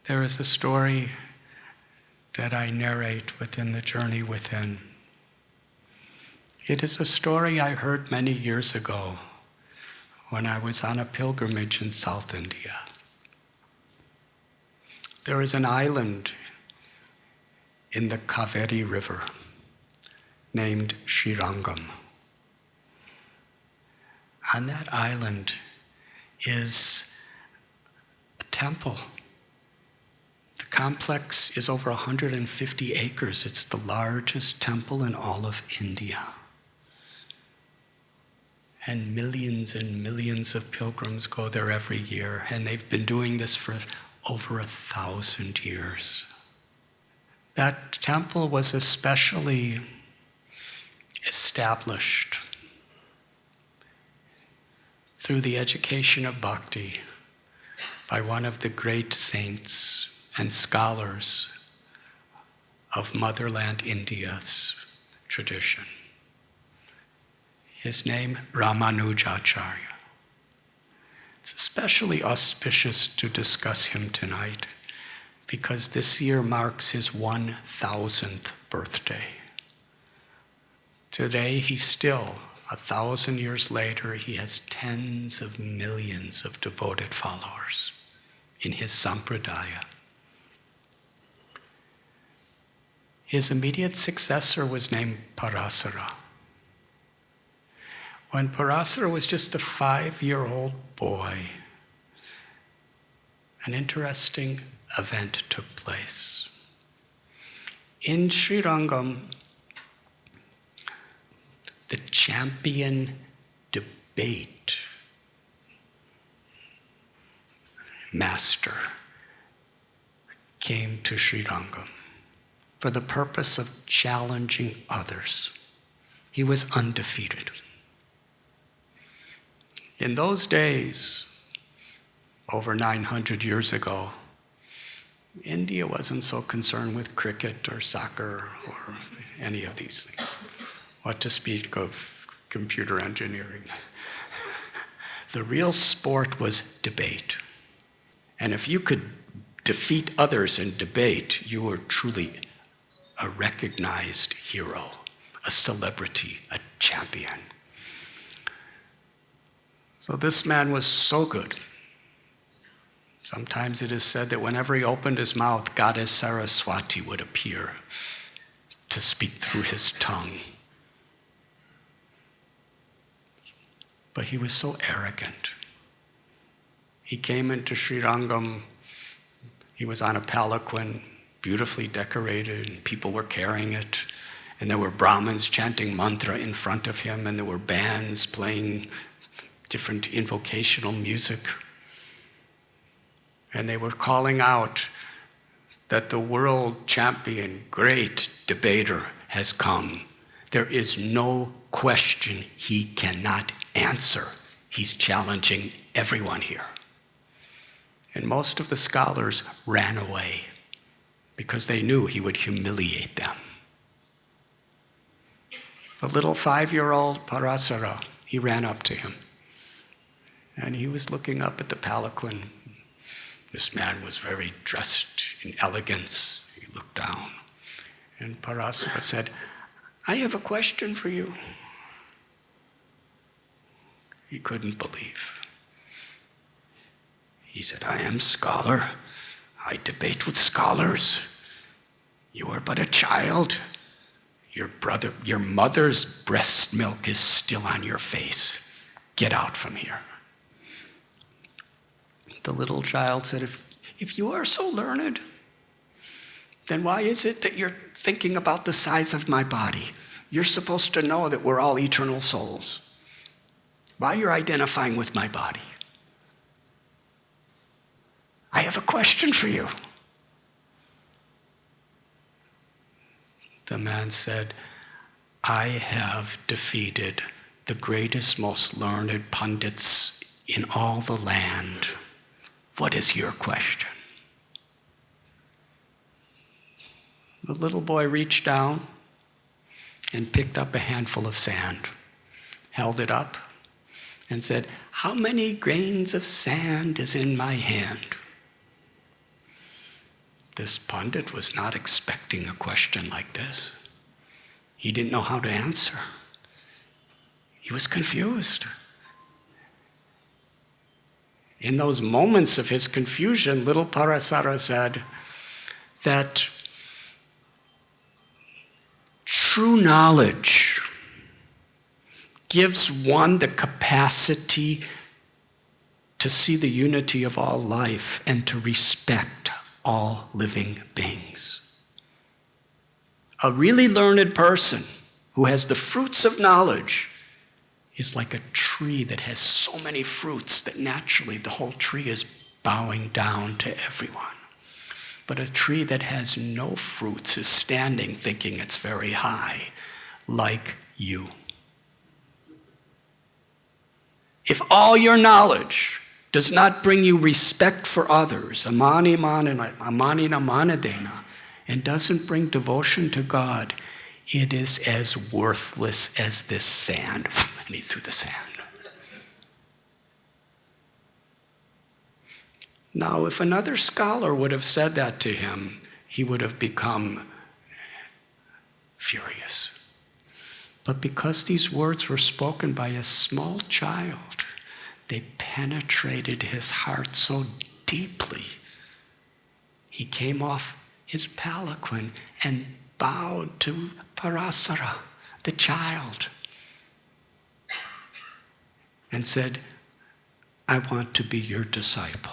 There is a story that I narrate within the Journey Within. It is a story I heard many years ago when I was on a pilgrimage in South India. There is an island in the Kaveri River named Srirangam. On that island is a temple. The complex is over 150 acres. It's the largest temple in all of India. And millions of pilgrims go there every year, and they've been doing this for over 1,000 years. That temple was especially established through the education of bhakti by one of the great saints and scholars of motherland India's tradition. His name, Ramanujacharya. It's especially auspicious to discuss him tonight because this year marks his 1,000th birthday. Today, he's still, 1,000 years later, he has tens of millions of devoted followers in his sampradaya. His immediate successor was named Parashara. When Parashara was just a 5-year-old boy, an interesting event took place. In Srirangam, the champion debate master came to Srirangam for the purpose of challenging others. He was undefeated. In those days, over 900 years ago, India wasn't so concerned with cricket or soccer or any of these things. What to speak of computer engineering. The real sport was debate. And if you could defeat others in debate, you were truly a recognized hero, a celebrity, a champion. So this man was so good. Sometimes it is said that whenever he opened his mouth, Goddess Saraswati would appear to speak through his tongue. But he was so arrogant. He came into Srirangam, he was on a palanquin, beautifully decorated, and people were carrying it. And there were Brahmins chanting mantra in front of him, and there were bands playing different invocational music. And they were calling out that the world champion, great debater has come. There is no question he cannot answer. He's challenging everyone here. And most of the scholars ran away because they knew he would humiliate them. The little 5-year-old Parashara, he ran up to him. And he was looking up at the palanquin. This man was very dressed in elegance. He looked down. And Parashara said, "I have a question for you." He couldn't believe. He said, "I am scholar. I debate with scholars. You are but a child. Your mother's breast milk is still on your face. Get out from here." The little child said, if you are so learned, then why is it that you're thinking about the size of my body? You're supposed to know that we're all eternal souls. Why you're identifying with my body? I have a question for you. The man said, "I have defeated the greatest, most learned pundits in all the land. What is your question?" The little boy reached down and picked up a handful of sand, held it up, and said, "How many grains of sand is in my hand?" This Pandit was not expecting a question like this. He didn't know how to answer. He was confused. In those moments of his confusion, little Parashara said that true knowledge gives one the capacity to see the unity of all life and to respect all living beings. A really learned person who has the fruits of knowledge is like a tree that has so many fruits that naturally the whole tree is bowing down to everyone. But a tree that has no fruits is standing thinking it's very high, like you. If all your knowledge does not bring you respect for others, and doesn't bring devotion to God, it is as worthless as this sand. And he threw the sand. Now, if another scholar would have said that to him, he would have become furious. But because these words were spoken by a small child, they penetrated his heart so deeply. He came off his palanquin and bowed to Parashara, the child, and said, I want to be your disciple.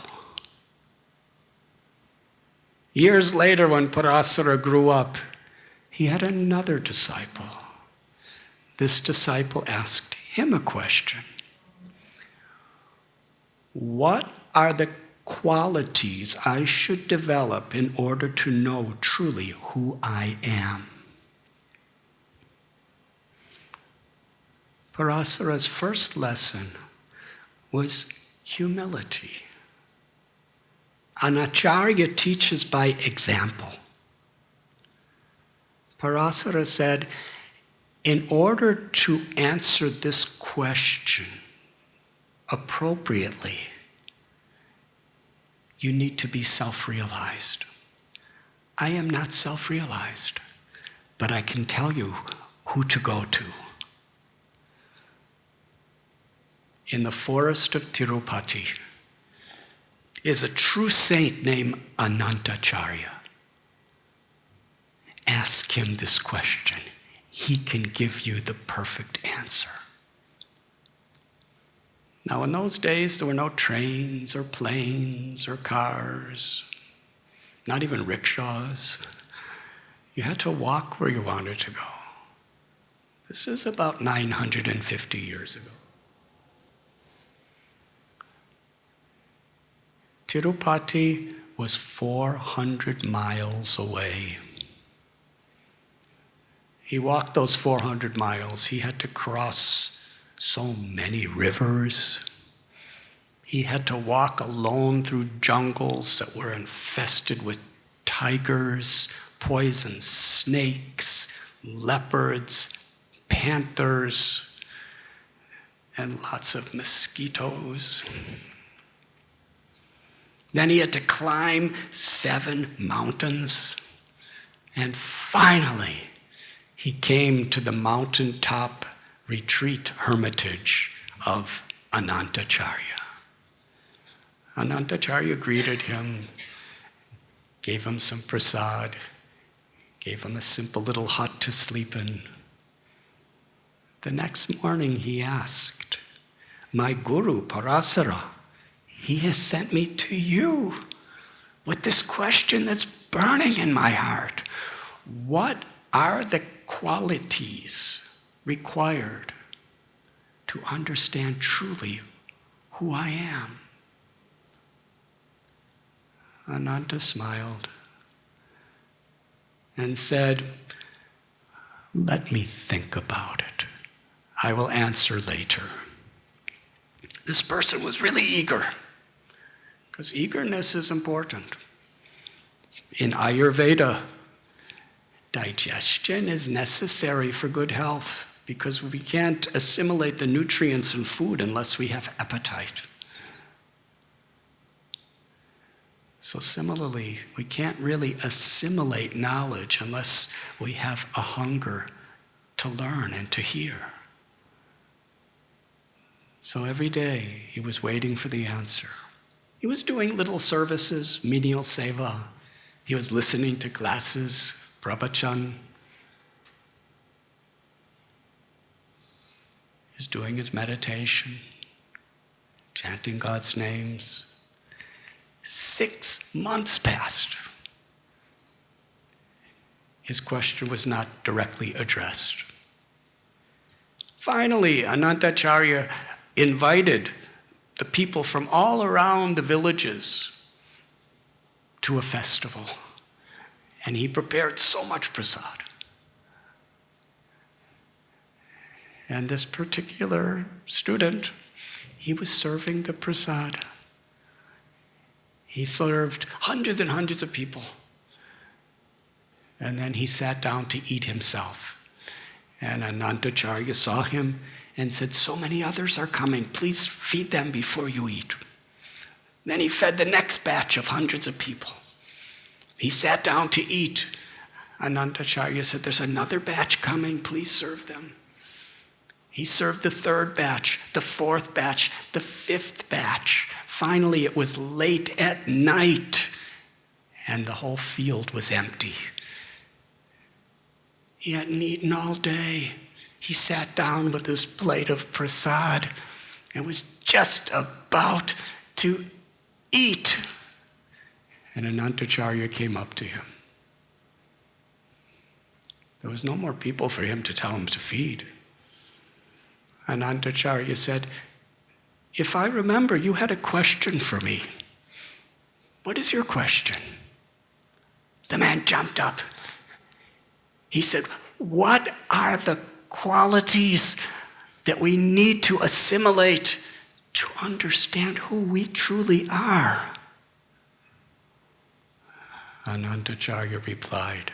Years later, when Parashara grew up, he had another disciple. This disciple asked him a question. What are the qualities I should develop in order to know truly who I am? Parashara's first lesson was humility. An acharya teaches by example. Parashara said, in order to answer this question appropriately, you need to be self-realized. I am not self-realized, but I can tell you who to go to. In the forest of Tirupati is a true saint named Anantacarya. Ask him this question. He can give you the perfect answer. Now, in those days, there were no trains or planes or cars, not even rickshaws. You had to walk where you wanted to go. This is about 950 years ago. Tirupati was 400 miles away. He walked those 400 miles. He had to cross so many rivers. He had to walk alone through jungles that were infested with tigers, poisonous snakes, leopards, panthers, and lots of mosquitoes. Then he had to climb 7 mountains. And finally, he came to the mountaintop retreat hermitage of Anantacarya. Anantacarya greeted him, gave him some prasad, gave him a simple little hut to sleep in. The next morning he asked, my guru, Parashara, he has sent me to you with this question that's burning in my heart. What are the qualities required to understand truly who I am? Ananta smiled and said, let me think about it. I will answer later. This person was really eager, because eagerness is important. In Ayurveda, digestion is necessary for good health because we can't assimilate the nutrients in food unless we have appetite. So similarly, we can't really assimilate knowledge unless we have a hunger to learn and to hear. So every day he was waiting for the answer. He was doing little services, menial seva. He was listening to classes, pravachan. He was doing his meditation, chanting God's names. 6 months passed. His question was not directly addressed. Finally, Anantacarya invited the people from all around the villages to a festival. And he prepared so much prasad. And this particular student, he was serving the prasad. He served hundreds and hundreds of people. And then he sat down to eat himself. And Anantacarya saw him and said, "So many others are coming. Please feed them before you eat." Then he fed the next batch of hundreds of people. He sat down to eat. Anantacarya said, "There's another batch coming. Please serve them." He served the third batch, the fourth batch, the fifth batch. Finally, it was late at night, and the whole field was empty. He hadn't eaten all day. He sat down with his plate of prasad and was just about to eat. And Anantacarya came up to him. There was no more people for him to tell him to feed. Anantacarya said, "If I remember, you had a question for me. What is your question?" The man jumped up. He said, "What are the qualities that we need to assimilate to understand who we truly are?" Anantacarya replied,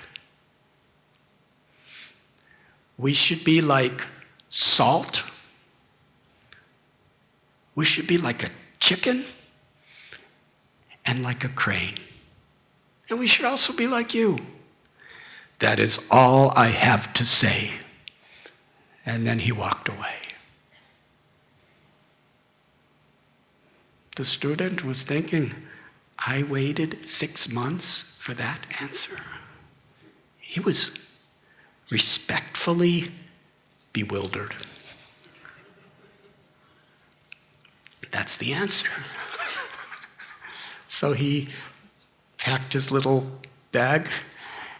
"We should be like salt. We should be like a chicken and like a crane. And we should also be like you. That is all I have to say." And then he walked away. The student was thinking, I waited 6 months for that answer. He was respectfully bewildered. That's the answer. So he packed his little bag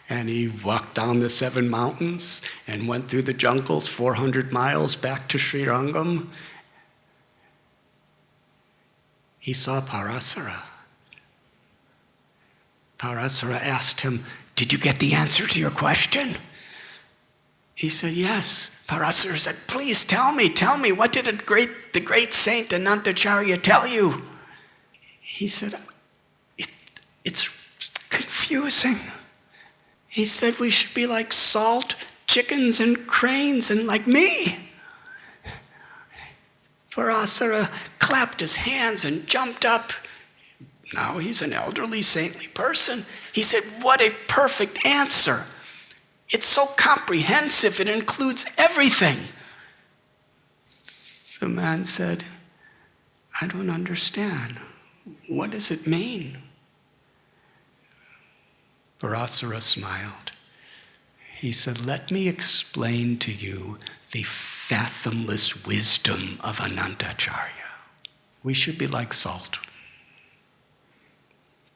and he walked down the 7 mountains and went through the jungles 400 miles back to Sri Rangam. He saw Parashara. Parashara asked him, "Did you get the answer to your question?" He said, "Yes." Parashara said, "Please tell me, what did the great saint Anantacarya tell you?" He said, It's confusing. He said we should be like salt, chickens, and cranes, and like me. Parashara clapped his hands and jumped up. Now he's an elderly, saintly person. He said, "What a perfect answer. It's so comprehensive, it includes everything." The man said, "I don't understand. What does it mean?" Parashara smiled. He said, "Let me explain to you the fathomless wisdom of Anantacarya. We should be like salt."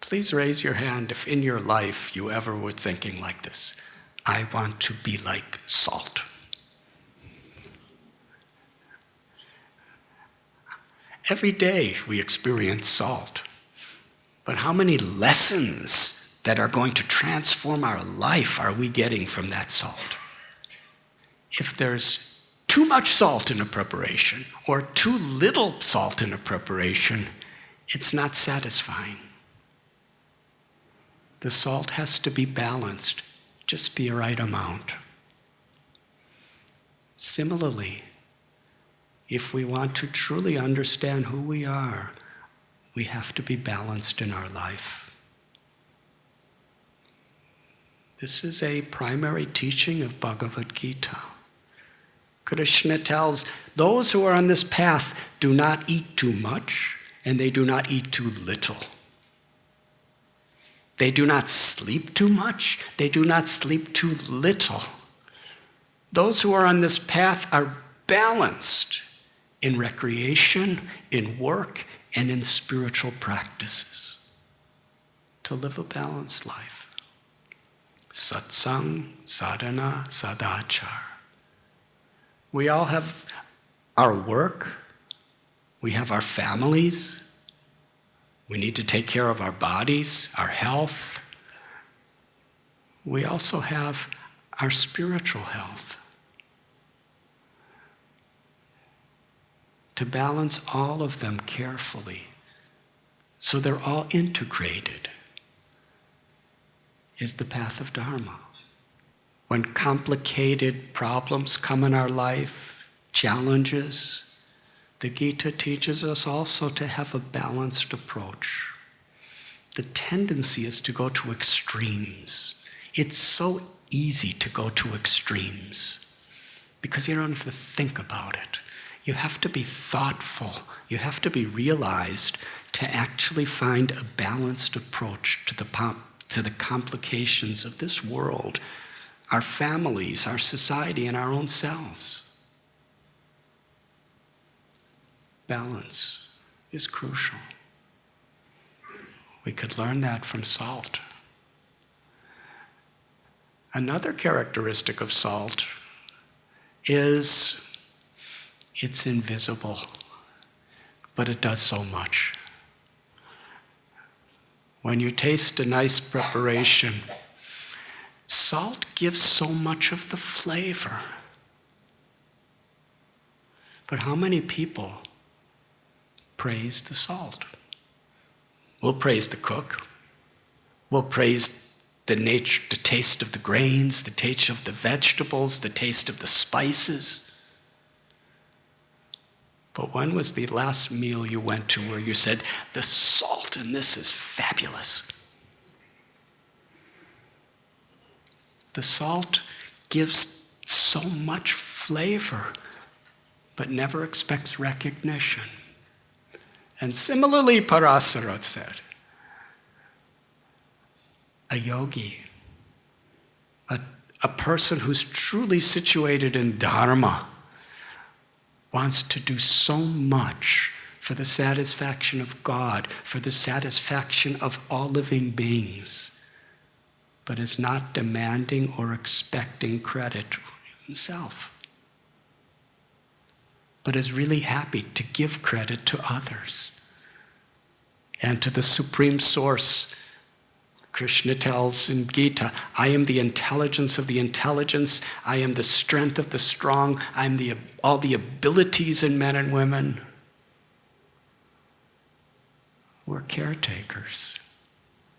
Please raise your hand if in your life you ever were thinking like this. I want to be like salt. Every day we experience salt. But how many lessons that are going to transform our life are we getting from that salt? If there's too much salt in a preparation or too little salt in a preparation, it's not satisfying. The salt has to be balanced, just the right amount. Similarly, if we want to truly understand who we are, we have to be balanced in our life. This is a primary teaching of Bhagavad Gita. Krishna tells those who are on this path do not eat too much and they do not eat too little. They do not sleep too much, they do not sleep too little. Those who are on this path are balanced in recreation, in work, and in spiritual practices to live a balanced life. Satsang, sadhana, sadachar. We all have our work, we have our families, we need to take care of our bodies, our health. We also have our spiritual health. To balance all of them carefully so they're all integrated is the path of Dharma. When complicated problems come in our life, challenges, the Gita teaches us also to have a balanced approach. The tendency is to go to extremes. It's so easy to go to extremes because you don't have to think about it. You have to be thoughtful. You have to be realized to actually find a balanced approach to the complications of this world, our families, our society, and our own selves. Balance is crucial. We could learn that from salt. Another characteristic of salt is it's invisible, but it does so much. When you taste a nice preparation, salt gives so much of the flavor. But how many people praise the salt? We'll praise the cook. We'll praise the taste of the grains, the taste of the vegetables, the taste of the spices. But when was the last meal you went to where you said, the salt in this is fabulous? The salt gives so much flavor, but never expects recognition. And similarly, Parashar said, a yogi, a person who's truly situated in Dharma, wants to do so much for the satisfaction of God, for the satisfaction of all living beings, but is not demanding or expecting credit himself, but is really happy to give credit to others. And to the Supreme Source, Krishna tells in Gita, I am the intelligence of the intelligence, I am the strength of the strong, I am all the abilities in men and women. We're caretakers.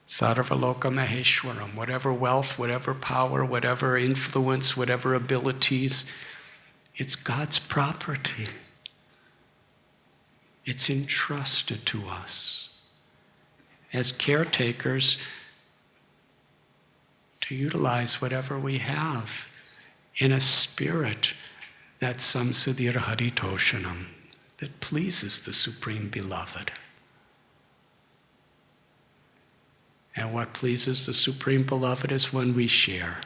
Sarvaloka Maheshwaram, whatever wealth, whatever power, whatever influence, whatever abilities, it's God's property. It's entrusted to us as caretakers to utilize whatever we have in a spirit that's samsadhir haritoshanam, that pleases the Supreme Beloved. And what pleases the Supreme Beloved is when we share.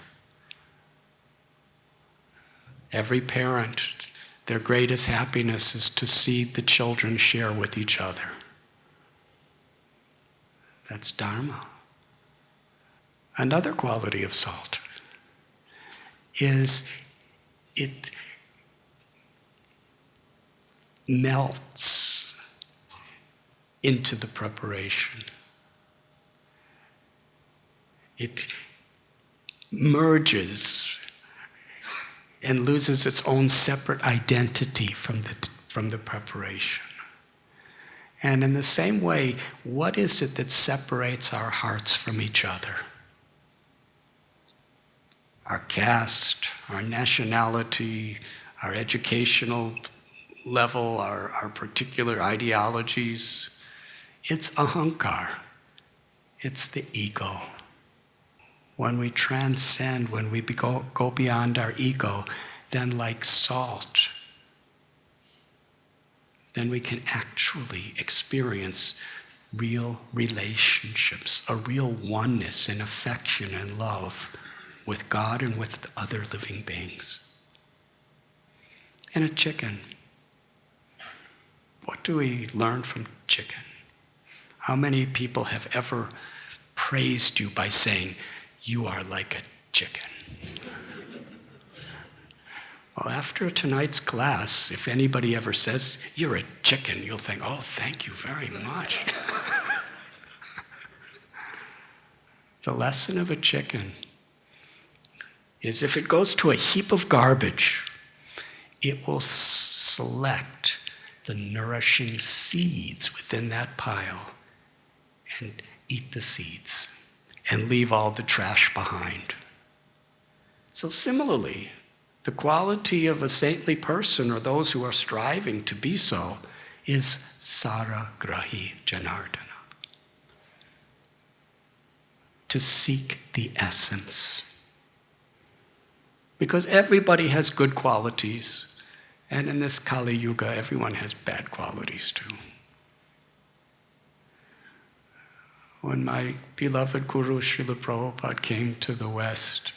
Every parent, their greatest happiness is to see the children share with each other. That's Dharma. Another quality of salt is it melts into the preparation. It merges and loses its own separate identity from the preparation. And in the same way, what is it that separates our hearts from each other? Our caste, our nationality, our educational level, our particular ideologies. It's ahankar. It's the ego. when we transcend, when we go beyond our ego, then like salt, then we can actually experience real relationships, a real oneness and affection and love with God and with other living beings. And a chicken. What do we learn from chicken? How many people have ever praised you by saying, "You are like a chicken"? Well, after tonight's class, if anybody ever says, "You're a chicken," you'll think, "Oh, thank you very much." The lesson of a chicken is if it goes to a heap of garbage, it will select the nourishing seeds within that pile and eat the seeds and leave all the trash behind. So similarly, the quality of a saintly person, or those who are striving to be so, is saragrahi janardana. To seek the essence. Because everybody has good qualities, and in this Kali Yuga, everyone has bad qualities too. When my beloved Guru Srila Prabhupada came to the West,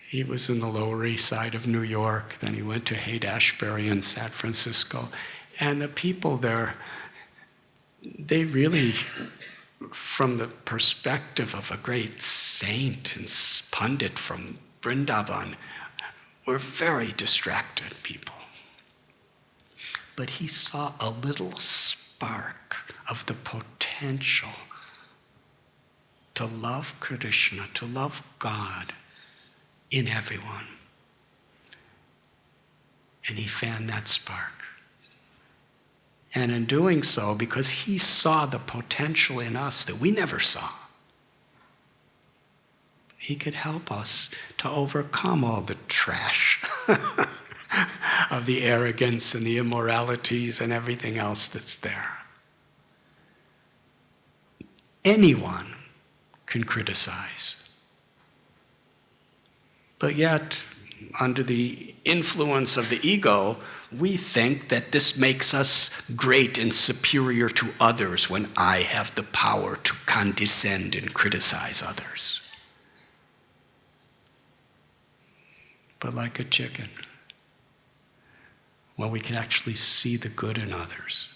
he was in the Lower East Side of New York, then he went to Haight-Ashbury in San Francisco, and the people there, they really, from the perspective of a great saint and pundit from Vrindavan, were very distracted people. But he saw a little spark of the potential to love Krishna, to love God in everyone. And he fanned that spark. And in doing so, because he saw the potential in us that we never saw, he could help us to overcome all the trash of the arrogance and the immoralities and everything else that's there. Anyone can criticize. But yet, under the influence of the ego, we think that this makes us great and superior to others when I have the power to condescend and criticize others. But like a chicken, well, we can actually see the good in others.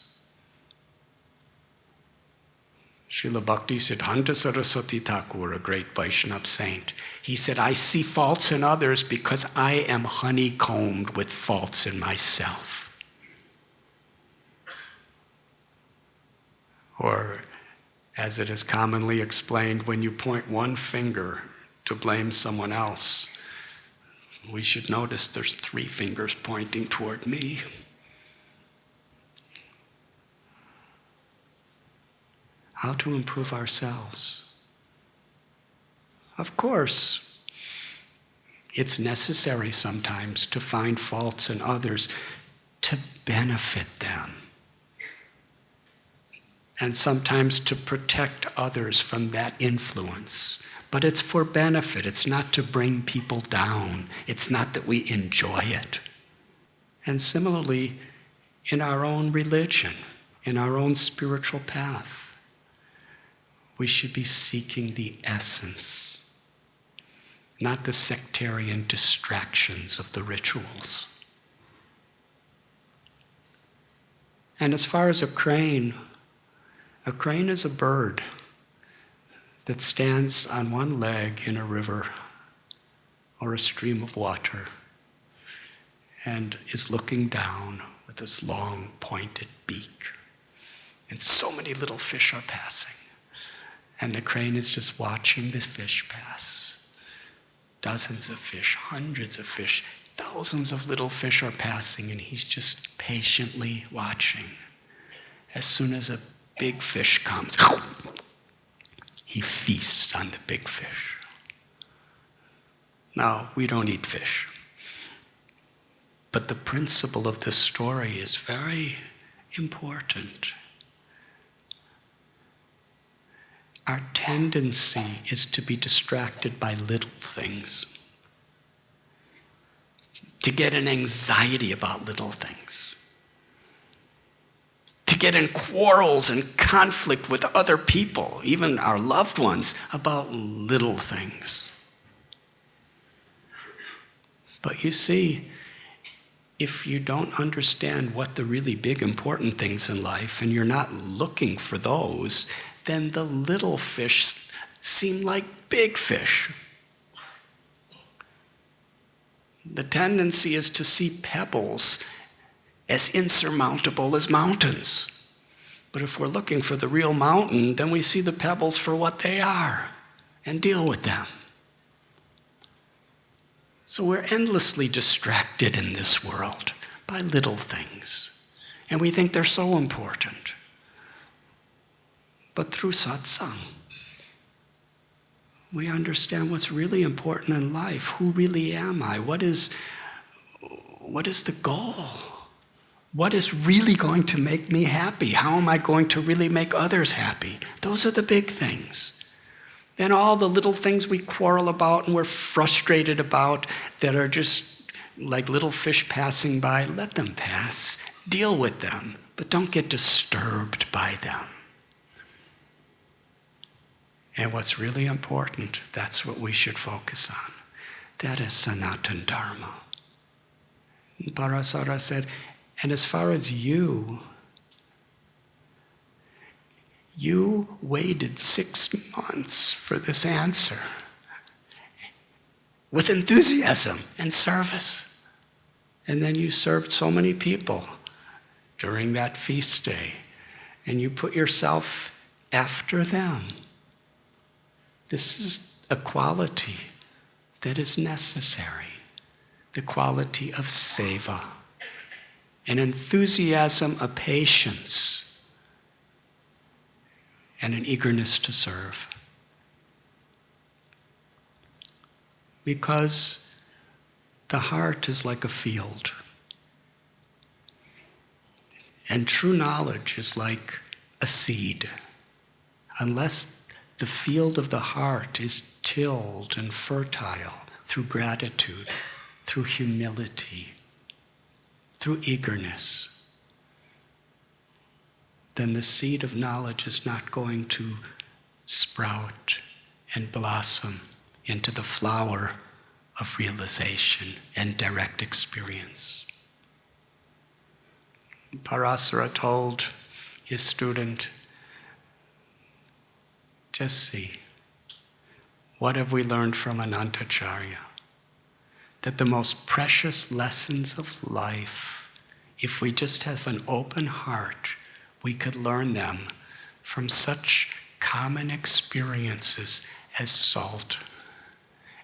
Srila Bhakti Siddhanta Saraswati Thakur, a great Vaishnava saint, he said, I see faults in others because I am honeycombed with faults in myself. Or, as it is commonly explained, when you point one finger to blame someone else, we should notice there's 3 fingers pointing toward me. How to improve ourselves? Of course, it's necessary sometimes to find faults in others to benefit them. And sometimes to protect others from that influence. But it's for benefit. It's not to bring people down. It's not that we enjoy it. And similarly, in our own religion, in our own spiritual path, we should be seeking the essence, not the sectarian distractions of the rituals. And as far as a crane is a bird that stands on one leg in a river or a stream of water and is looking down with this long pointed beak. And so many little fish are passing. And the crane is just watching this fish pass. Dozens of fish, hundreds of fish, thousands of little fish are passing, and he's just patiently watching. As soon as a big fish comes, he feasts on the big fish. Now, we don't eat fish. But the principle of this story is very important. our tendency is to be distracted by little things, to get an anxiety about little things, to get in quarrels and conflict with other people, even our loved ones, about little things. But you see, if you don't understand what the really big important things in life, and you're not looking for those, then the little fish seem like big fish. The tendency is to see pebbles as insurmountable as mountains. But if we're looking for the real mountain, then we see the pebbles for what they are and deal with them. So we're endlessly distracted in this world by little things, and we think they're so important. But through satsang, we understand what's really important in life. Who really am I? What is the goal? What is really going to make me happy? How am I going to really make others happy? Those are the big things. Then all the little things we quarrel about and we're frustrated about that are just like little fish passing by, let them pass. Deal with them, but don't get disturbed by them. And what's really important, that's what we should focus on. That is Sanatana Dharma. And Parashara said, and as far as you waited 6 months for this answer with enthusiasm and service. And then you served so many people during that feast day, and you put yourself after them. This is a quality that is necessary, the quality of seva, an enthusiasm, a patience, and an eagerness to serve. Because the heart is like a field, and true knowledge is like a seed. Unless the field of the heart is tilled and fertile through gratitude, through humility, through eagerness, then the seed of knowledge is not going to sprout and blossom into the flower of realization and direct experience. Parashara told his student, just see, what have we learned from Anantacarya? That the most precious lessons of life, if we just have an open heart, we could learn them from such common experiences as salt,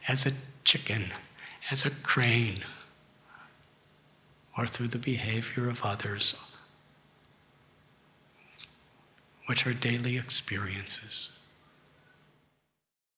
as a chicken, as a crane, or through the behavior of others, which are daily experiences.